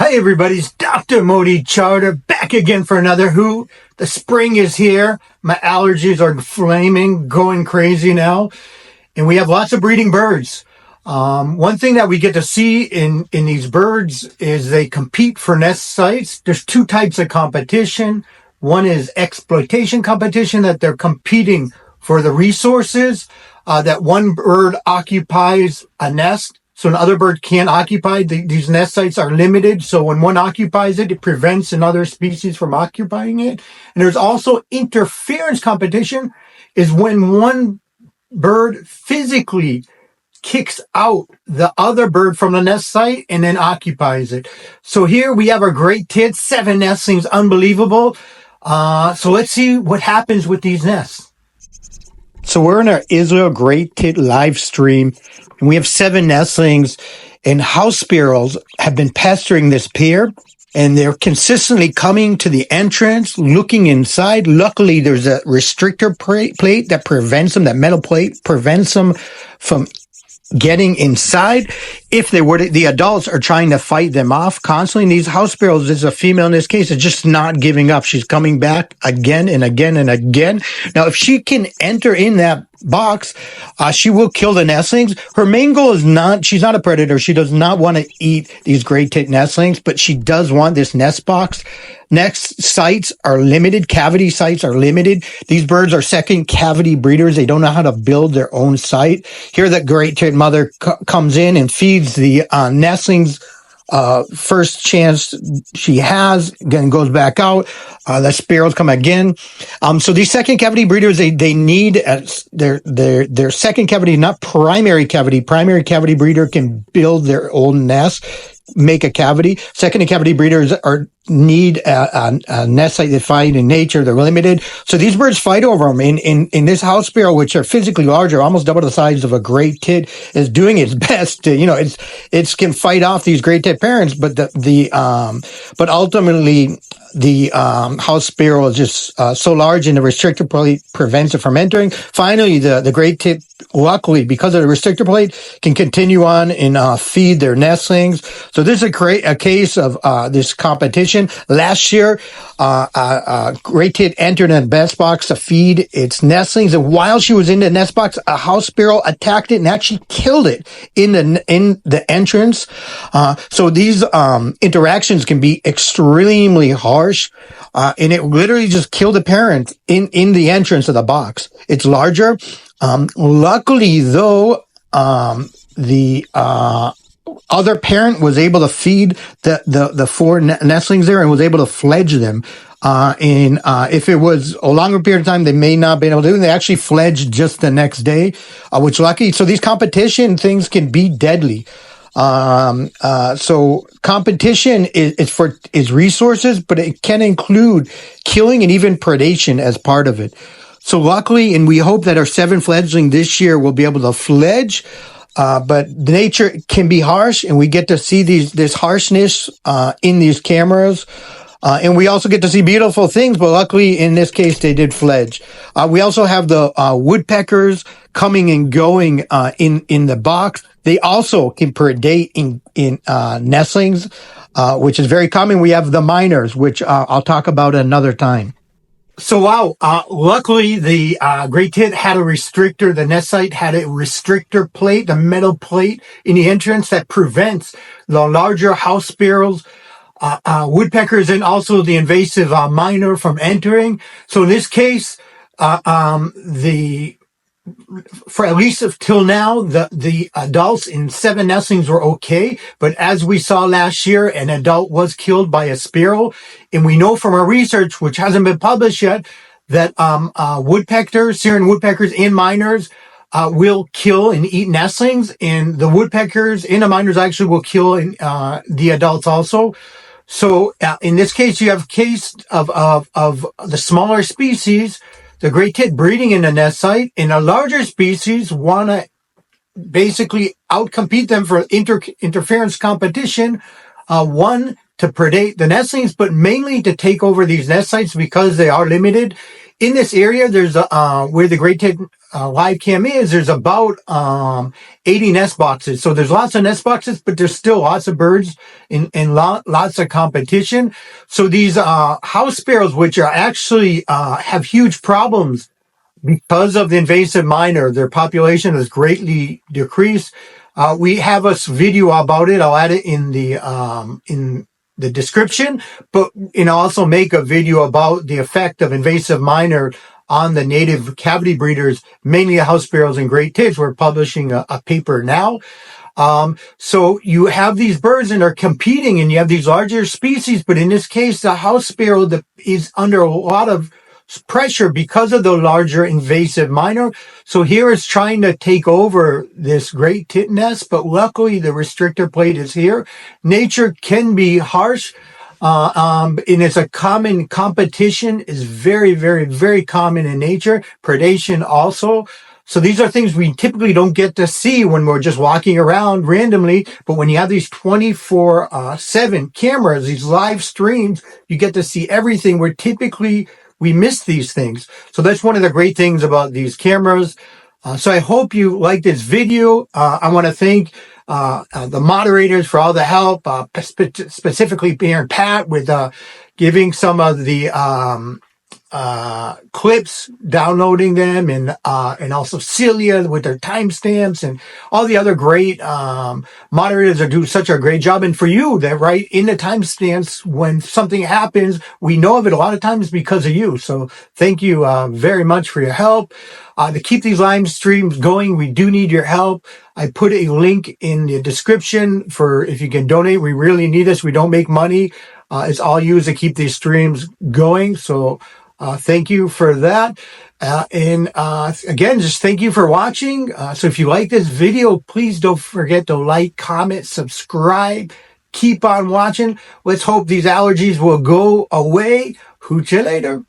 Hi everybody, it's Dr. Motti Charter back again for another Who. The spring is here. My allergies are flaming, going crazy now. And we have lots of breeding birds. One thing that we get to see in these birds is they compete for nest sites. There's two types of competition. One is exploitation competition, that they're competing for the resources, that one bird occupies a nest, so another bird can't occupy. These nest sites are limited, so when one occupies it, it prevents another species from occupying it. And there's also interference competition, is when one bird physically kicks out the other bird from the nest site and then occupies it. So here we have our great tits, 7 nestlings, unbelievable. So let's see what happens with these nests. So we're in our Israel Great Tit live stream, and we have 7 nestlings, and house sparrows have been pestering this pair, and they're consistently coming to the entrance, looking inside. Luckily, there's a restrictor plate that prevents them, that metal plate prevents them from getting inside. If they were to, the adults are trying to fight them off constantly. And these house sparrows, this is a female in this case, is just not giving up. She's coming back again and again and again. Now, if she can enter in that box, she will kill the nestlings. Her main goal is not, she's not a predator. She does not want to eat these great tit nestlings, but she does want this nest box. Next sites are limited. Cavity sites are limited. These birds are second cavity breeders. They don't know how to build their own site. Here, the great tit mother comes in and feeds the nestlings first chance she has, again goes back out. The sparrows come again. So these second cavity breeders, they need their second cavity, not primary cavity. Primary cavity breeder can build their own nest, make a cavity. Second cavity breeders need a nest site they find in nature. They're limited. So these birds fight over them. In this house sparrow, which are physically larger, almost double the size of a great tit, is doing its best to, it can fight off these great tit parents, but but ultimately the house sparrow is just so large, and the restrictor plate prevents it from entering. Finally, the great tit, luckily, because of the restrictor plate, can continue on and feed their nestlings. So this is a case of this competition. Last year, great tit entered in a nest box to feed its nestlings, and while she was in the nest box, a house sparrow attacked it and actually killed it in the entrance. So these interactions can be extremely harsh, and it literally just killed the parent in the entrance of the box. It's larger. Luckily, though, the other parent was able to feed the 4 nestlings there and was able to fledge them. And if it was a longer period of time, they may not have been able to do it. They actually fledged just the next day, which lucky. So these competition things can be deadly. So competition is resources, but it can include killing and even predation as part of it. So luckily, and we hope that our 7 fledgling this year will be able to fledge. But nature can be harsh, and we get to see this harshness in these cameras. And we also get to see beautiful things, but luckily in this case they did fledge. We also have the woodpeckers coming and going in the box. They also can predate in nestlings, which is very common. We have the mynas, which I'll talk about another time. So wow, luckily the great tit had a restrictor. The nest site had a restrictor plate, the metal plate in the entrance that prevents the larger house sparrows, woodpeckers, and also the invasive myna from entering. So in this case, for at least till now, the adults in 7 nestlings were okay. But as we saw last year, an adult was killed by a sparrow. And we know from our research, which hasn't been published yet, that woodpeckers, Syrian woodpeckers and mynas will kill and eat nestlings. And the woodpeckers and the mynas actually will kill the adults also. So in this case, you have a case of the smaller species, the great tit, breeding in the nest site, and a larger species want to basically outcompete them for interference competition. One, to predate the nestlings, but mainly to take over these nest sites because they are limited. In this area, there's where the great tit live cam is, there's about 80 nest boxes. So there's lots of nest boxes, but there's still lots of birds and lots of competition. So these house sparrows, which are actually have huge problems because of the invasive myna, their population has greatly decreased. We have a video about it. I'll add it in the description, but also make a video about the effect of invasive myna on the native cavity breeders, mainly house sparrows and great tits. We're publishing a paper now. So you have these birds and are competing, and you have these larger species, but in this case, the house sparrow is under a lot of pressure because of the larger invasive myna. So here it's trying to take over this great tit nest, but luckily the restrictor plate is here. Nature can be harsh, and it's a common competition is very, very, very common in nature. Predation also. So these are things we typically don't get to see when we're just walking around randomly. But when you have these 24/7 cameras, these live streams, you get to see everything where typically we miss these things. So that's one of the great things about these cameras. So I hope you like this video. I want to thank the moderators for all the help, specifically Bear and Pat with giving some of the clips, downloading them, and also Celia with their timestamps, and all the other great moderators that do such a great job. And for you that write in the timestamps when something happens, we know of it a lot of times because of you. So thank you very much for your help. To keep these live streams going, we do need your help. I put a link in the description for if you can donate. We really need this. We don't make money. It's all used to keep these streams going. So thank you for that. And again, just thank you for watching. So if you like this video, please don't forget to like, comment, subscribe. Keep on watching. Let's hope these allergies will go away. Hooch you later.